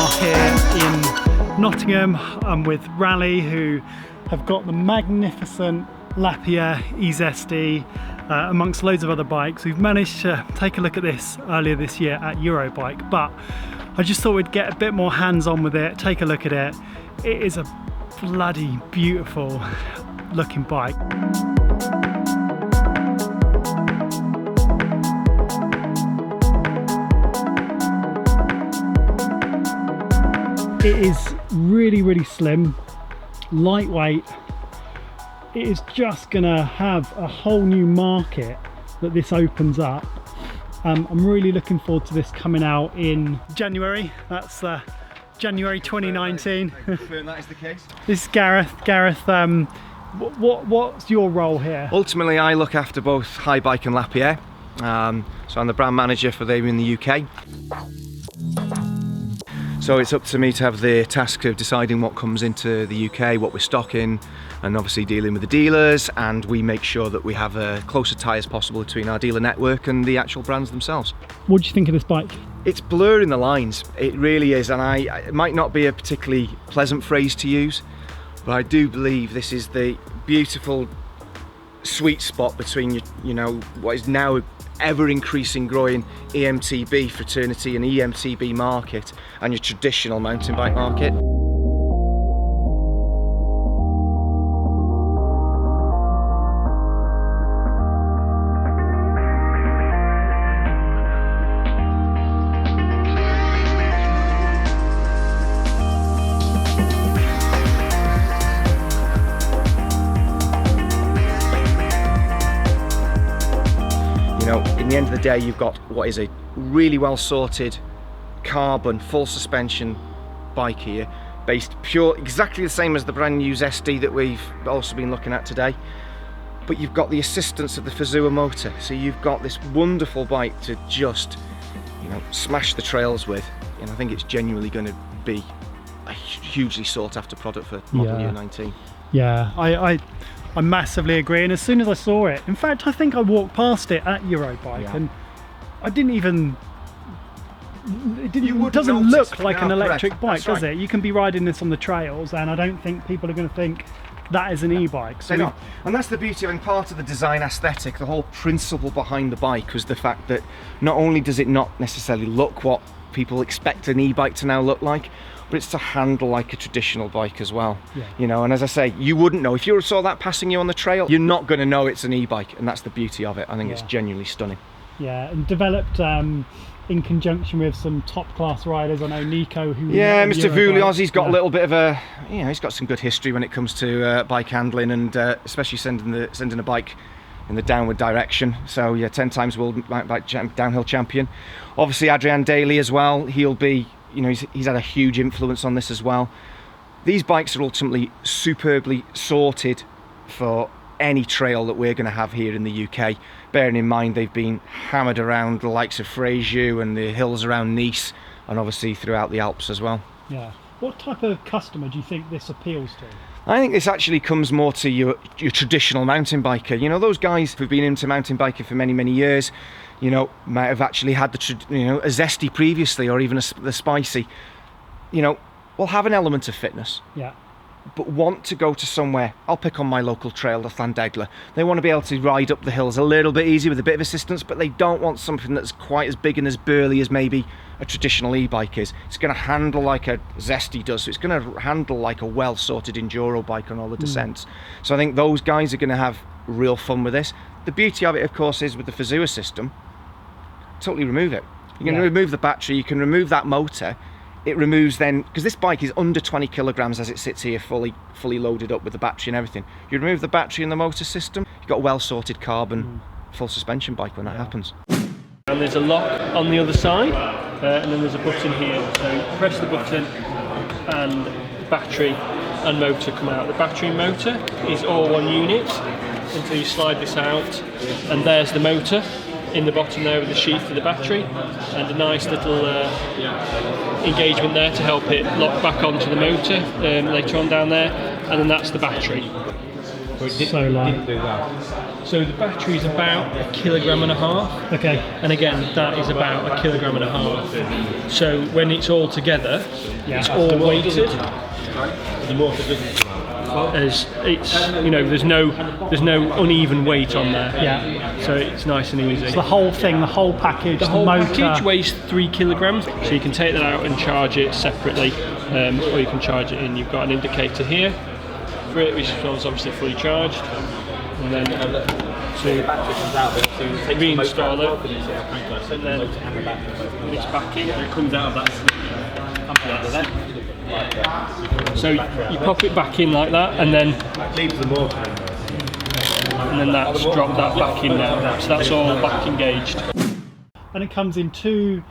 now here in Nottingham. I'm with Raleigh, who have got the magnificent Lapierre E-Zesty amongst loads of other bikes. We've managed to take a look at this earlier this year at Eurobike, but I just thought we'd get a bit more hands-on with it, take a look at it. It is a bloody beautiful looking bike. It is really, really slim, lightweight. It is just gonna have a whole new market that this opens up. I'm really looking forward to this coming out in January. That's January 2019. Confirm that is the case. This is Gareth. Gareth, what's your role here? Ultimately, I look after both Haibike and Lapierre. So I'm the brand manager for them in the UK. So it's up to me to have the task of deciding what comes into the UK, what we're stocking, and obviously dealing with the dealers, and we make sure that we have a closer tie as possible between our dealer network and the actual brands themselves. What do you think of this bike? It's blurring the lines, it really is, and it might not be a particularly pleasant phrase to use, but I do believe this is the beautiful sweet spot between, you know, what is now ever increasing growing EMTB fraternity and EMTB market and your traditional mountain bike market. You know, in the end of the day, you've got what is a really well sorted carbon full suspension bike here, based exactly the same as the brand new Zesty that we've also been looking at today, but you've got the assistance of the Fazua motor, so you've got this wonderful bike to just, you know, smash the trails with, and I think it's genuinely going to be a hugely sought after product for model year 19. Yeah, I massively agree, and as soon as I saw it, in fact I think I walked past it at Eurobike and I didn't even, it doesn't look like an electric bike, does it? You can be riding this on the trails and I don't think people are going to think that is an e-bike. So not. And that's the beauty of, and part of the design aesthetic, the whole principle behind the bike was the fact that not only does it not necessarily look what people expect an e-bike to now look like, but it's to handle like a traditional bike as well. You know, and as I say, you wouldn't know if you saw that passing you on the trail, you're not going to know it's an e-bike, and that's the beauty of it. I think it's genuinely stunning. Yeah, and developed in conjunction with some top class riders. I know Nico, who Mr. Vulios, he's got a little bit of a, you know, he's got some good history when it comes to bike handling, and especially sending a bike in the downward direction. So yeah, 10 times world bike downhill champion. Obviously Adrian Daly as well, he'll be, you know, he's had a huge influence on this as well. These bikes are ultimately superbly sorted for any trail that we're going to have here in the UK, bearing in mind they've been hammered around the likes of Frejus and the hills around Nice, and obviously throughout the Alps as well. Yeah. What type of customer do you think this appeals to? I think this actually comes more to your traditional mountain biker. You know, those guys who've been into mountain biking for many, many years, you know, might have actually had a Zesty previously, or even the Spicy, you know, will have an element of fitness. Yeah. But want to go to somewhere, I'll pick on my local trail, the Llandegla. They want to be able to ride up the hills a little bit easier with a bit of assistance, but they don't want something that's quite as big and as burly as maybe a traditional e-bike is. It's going to handle like a Zesty does, so it's going to handle like a well-sorted enduro bike on all the descents. So I think those guys are going to have real fun with this. The beauty of it, of course, is with the Fazua system, totally remove it. You can remove the battery, you can remove that motor. It removes then, because this bike is under 20 kilograms as it sits here fully loaded up with the battery and everything. You remove the battery and the motor system, you've got a well-sorted carbon full suspension bike when that happens. And there's a lock on the other side, and then there's a button here. So press the button and battery and motor come out. The battery and motor is all one unit until you slide this out, and there's the motor in the bottom there with the sheath for the battery, and a nice little engagement there to help it lock back onto the motor later on down there, and then that's the battery. So light. So the battery is about 1.5 kilograms. Okay. And again, that is about 1.5 kilograms. So when it's all together, it's all weighted. As it's, you know, there's no uneven weight on there. Yeah. So it's nice and easy. So the whole thing, the whole package, The whole motor. package weighs 3 kilograms, so you can take that out and charge it separately, or you can charge it in. You've got an indicator here for it, which is obviously fully charged, and then to reinstall it, and then when it's back in, it comes out of that. So you pop it back in like that, and then that's dropped that back in now. So that's all back engaged. And it comes in two.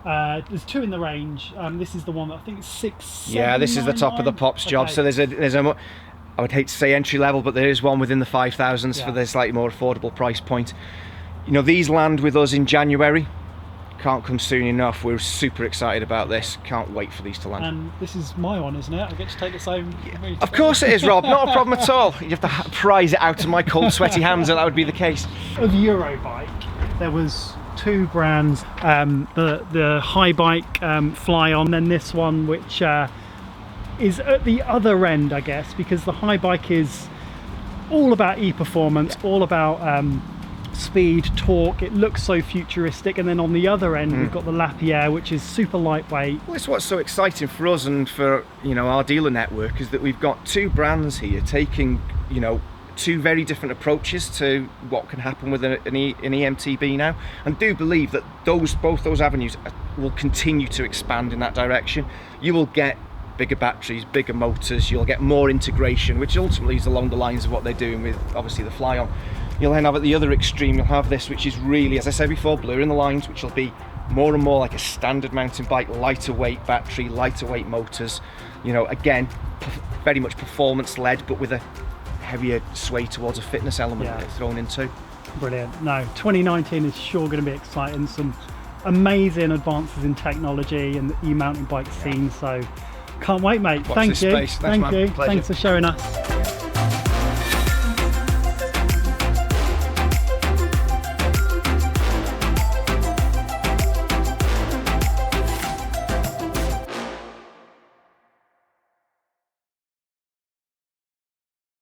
There's two in the range. This is the one that I think is 6. Yeah, this is the top of the pops job. So there's a I would hate to say entry level, but there is one within the 5,000s for the slightly more affordable price point. You know, these land with us in January. Can't come soon enough. We're super excited about this. Can't wait for these to land. And this is my one, isn't it? I get to take this home. Yeah. Of course it is, Rob. Not a problem at all. You have to prize it out of my cold, sweaty hands, and that would be the case. Of Eurobike, there was 2 brands. The high bike Fly On, then this one, which is at the other end, I guess, because the high bike is all about e-performance, all about speed, torque. It looks so futuristic, and then on the other end we've got the Lapierre, which is super lightweight. Well, it's what's so exciting for us and for, you know, our dealer network, is that we've got 2 brands here taking, you know, 2 very different approaches to what can happen with an EMTB now, and do believe that both those avenues will continue to expand in that direction. You will get bigger batteries, bigger motors, you'll get more integration, which ultimately is along the lines of what they're doing with obviously the Fly On. You'll then have at the other extreme, you'll have this, which is really, as I said before, blurring the lines, which will be more and more like a standard mountain bike, lighter weight battery, lighter weight motors, you know, again, very much performance led, but with a heavier sway towards a fitness element thrown into. Brilliant. No, 2019 is sure going to be exciting. Some amazing advances in technology and the e-mountain bike scene, so can't wait, mate. Watch Thank this you. space. Thanks, Thank man. you. Pleasure. Thanks for showing us.